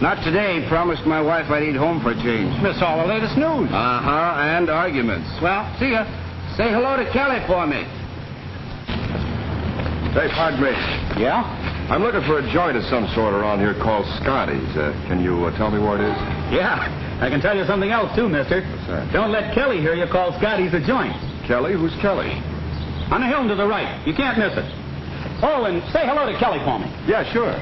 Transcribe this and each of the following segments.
Not today. Promised my wife I'd eat home for a change. Miss all the latest news. Uh-huh, and arguments. Well, see ya. Say hello to Kelly for me. Hey, Padre. Yeah? I'm looking for a joint of some sort around here called Scotty's. Can you tell me where it is? Yeah. I can tell you something else, too, mister. What's that? Don't let Kelly hear you call Scotty's a joint. Kelly? Who's Kelly? On the hill to the right. You can't miss it. Oh, and say hello to Kelly for me. Yeah, sure.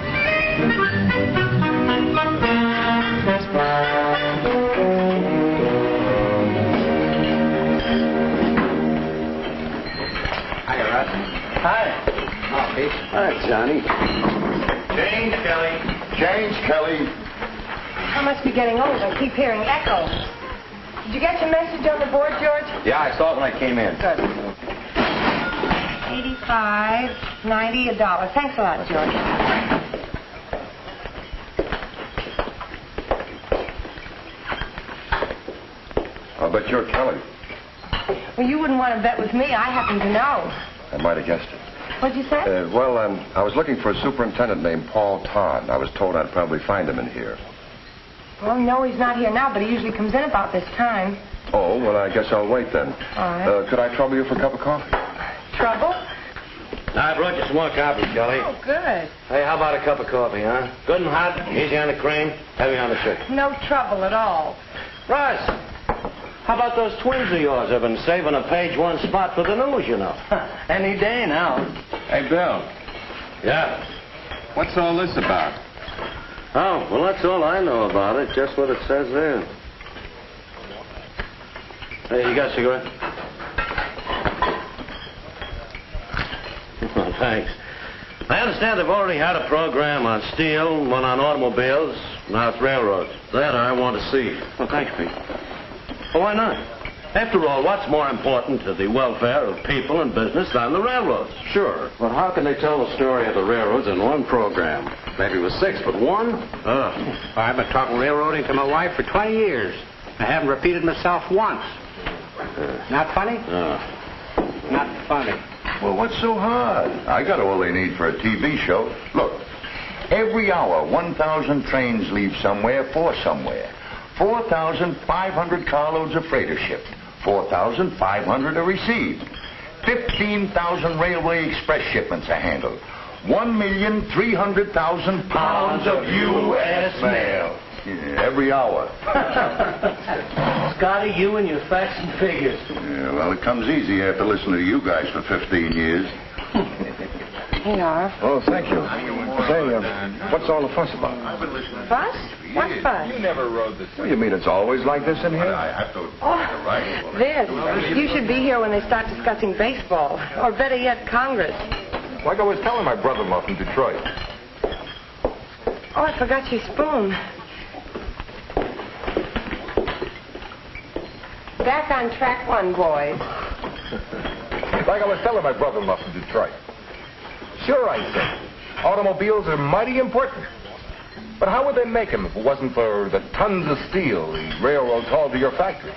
Hiya, Russ. Hi. Oh, Pete. Hi, Johnny. Change, Kelly. Change, Kelly. I must be getting old. I keep hearing echoes. Did you get your message on the board, George? Yeah, I saw it when I came in. Good. 85, 90, $1. Thanks a lot, George. I'll bet you're Kelly. Well, you wouldn't want to bet with me. I happen to know. I might have guessed it. What'd you say? I was looking for a superintendent named Paul Todd. I was told I'd probably find him in here. Well, no, he's not here now, but he usually comes in about this time. Oh, well, I guess I'll wait then. All right. Could I trouble you for a cup of coffee? Trouble? I brought you some more coffee, Kelly. Oh, good. Hey, how about a cup of coffee, huh? Good and hot, easy on the cream, heavy on the sugar. No trouble at all. Russ, how about those twins of yours? I've been saving a page one spot for the news, you know. Any day now. Hey, Bill. Yeah. What's all this about? Oh, well, that's all I know about it, just what it says there. Hey, you got a cigarette? Oh, thanks. I understand they've already had a program on steel, one on automobiles, now it's railroads. That I want to see. Well, thanks, Pete. Well, why not? After all, what's more important to the welfare of people and business than the railroads? Sure, but how can they tell the story of the railroads in one program? Maybe it was 6, but one? I've been talking railroading to my wife for 20 years. I haven't repeated myself once. Not funny? Not funny. Well, what's so hard? I got all they need for a TV show. Look, every hour, 1,000 trains leave somewhere for somewhere. 4,500 carloads of freight are shipped. 4,500 are received. 15,000 railway express shipments are handled. 1,300,000 pounds of U.S. mail. Yeah, every hour. Scotty, you and your facts and figures. Yeah, well, it comes easy after listening to you guys for 15 years. Here you are. Oh, thank you. Say, what's all the fuss about? Fuss? What fuss? Well, you mean it's always like this in here? This. You should be here when they start discussing baseball. Or better yet, Congress. Like I was telling my brother-in-law from Detroit. Oh, I forgot your spoon. Back on track one, boys. Like I was telling my brother-in-law from Detroit. Sure, I said. Automobiles are mighty important. But how would they make them if it wasn't for the tons of steel the railroads hauled to your factory?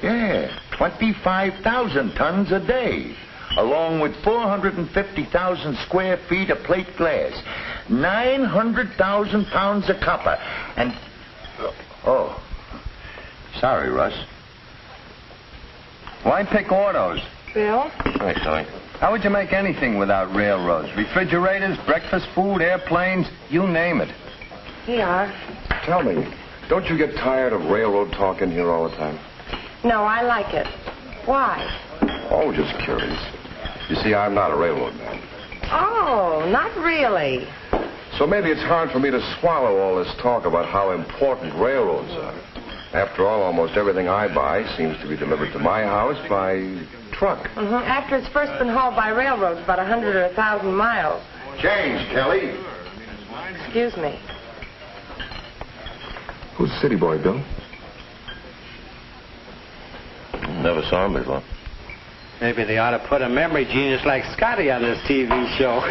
Yeah, 25,000 tons a day, along with 450,000 square feet of plate glass, 900,000 pounds of copper, and... Oh, sorry, Russ. Why pick autos? Bill? Hey, Tony. How would you make anything without railroads? Refrigerators, breakfast food, airplanes, you name it. Here you are. Tell me, don't you get tired of railroad talk in here all the time? No, I like it. Why? Oh, just curious. You see, I'm not a railroad man. Oh, not really. So maybe it's hard for me to swallow all this talk about how important railroads are. After all, almost everything I buy seems to be delivered to my house by truck. Mm-hmm. After it's first been hauled by railroads about 100 or 1,000 miles. Change, Kelly. Excuse me. Who's the city boy, Bill? Never saw him before. Maybe they ought to put a memory genius like Scotty on this TV show.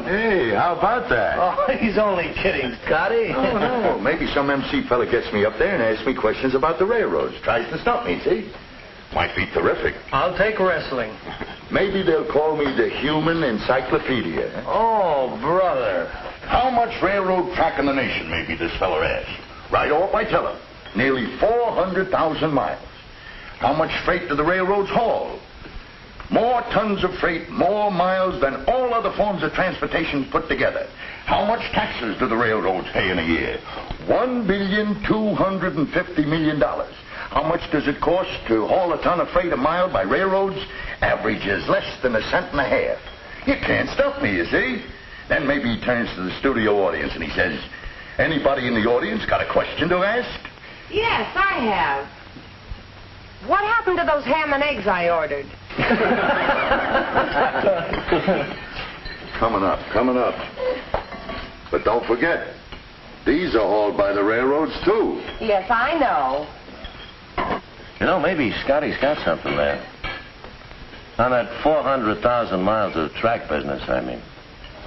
Hey, how about that? Oh, he's only kidding, Scotty. Oh, no. Maybe some MC fella gets me up there and asks me questions about the railroads. Tries to stump me, see? Might be terrific. I'll take wrestling. Maybe they'll call me the human encyclopedia. Oh, brother. How much railroad track in the nation, maybe this fella asks? Right off I tell him. Nearly 400,000 miles. How much freight do the railroads haul? More tons of freight, more miles than all other forms of transportation put together. How much taxes do the railroads pay in a year? $1,250 million. How much does it cost to haul a ton of freight a mile by railroads? Averages less than a cent and a half. You can't stop me, you see? Then maybe he turns to the studio audience and he says, anybody in the audience got a question to ask? Yes, I have. What happened to those ham and eggs I ordered? Coming up. But don't forget, these are hauled by the railroads, too. Yes, I know. You know, maybe Scotty's got something there. On that 400,000 miles of track business, I mean.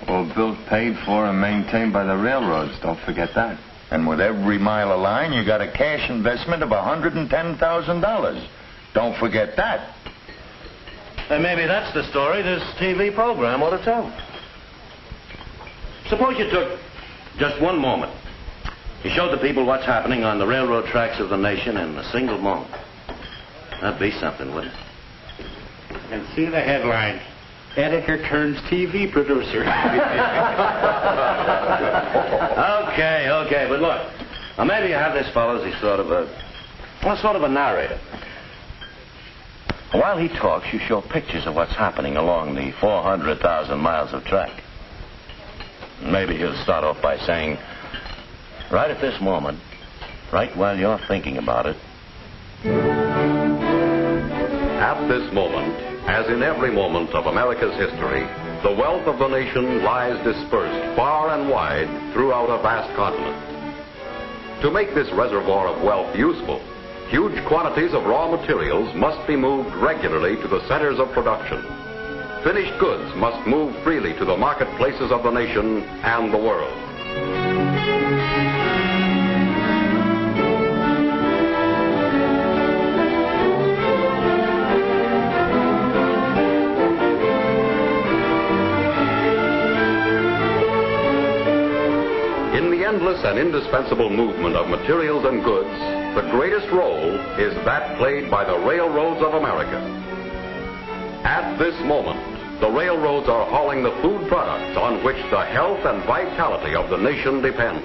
Well, built, paid for, and maintained by the railroads. Don't forget that. And with every mile of line, you got a cash investment of $110,000. Don't forget that. And maybe that's the story this TV program ought to tell. Suppose you took just one moment. You showed the people what's happening on the railroad tracks of the nation in a single moment. That'd be something, wouldn't it? You can see the headline. Editor turns TV producer. Okay, but look. Now maybe you have this fellow as sort of a narrator. While he talks, you show pictures of what's happening along the 400,000 miles of track. Maybe he'll start off by saying, right at this moment, right while you're thinking about it. At this moment, as in every moment of America's history, the wealth of the nation lies dispersed far and wide throughout a vast continent. To make this reservoir of wealth useful, huge quantities of raw materials must be moved regularly to the centers of production. Finished goods must move freely to the marketplaces of the nation and the world. In the endless and indispensable movement of materials and goods, the greatest role is that played by the railroads of America. At this moment, the railroads are hauling the food products on which the health and vitality of the nation depend.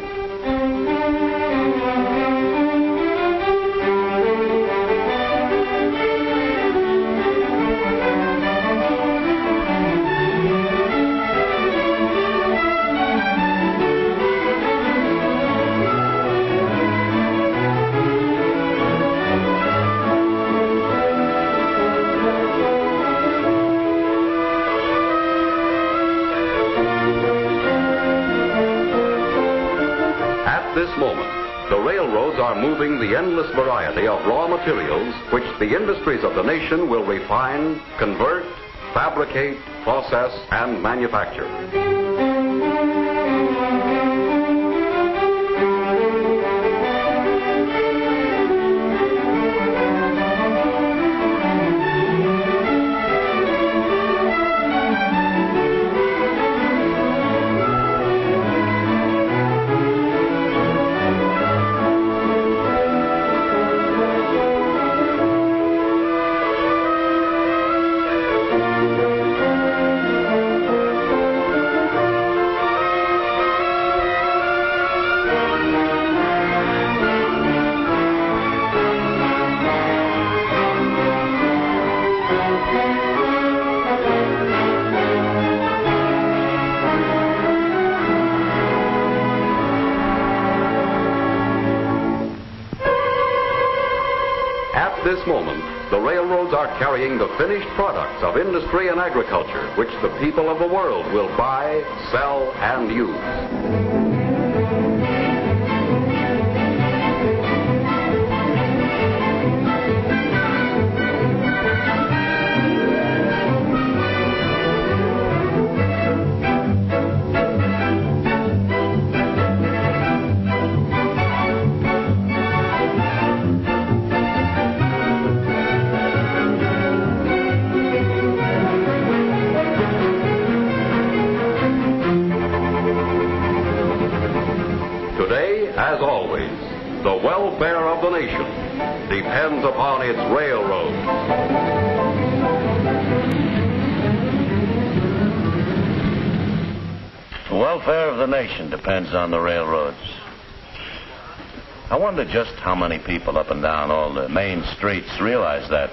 At this moment, the railroads are moving the endless variety of raw materials which the industries of the nation will refine, convert, fabricate, process, and manufacture. At this moment, the railroads are carrying the finished products of industry and agriculture, which the people of the world will buy, sell, and use. Today, as always, the welfare of the nation depends upon its railroads. The welfare of the nation depends on the railroads. I wonder just how many people up and down all the main streets realize that.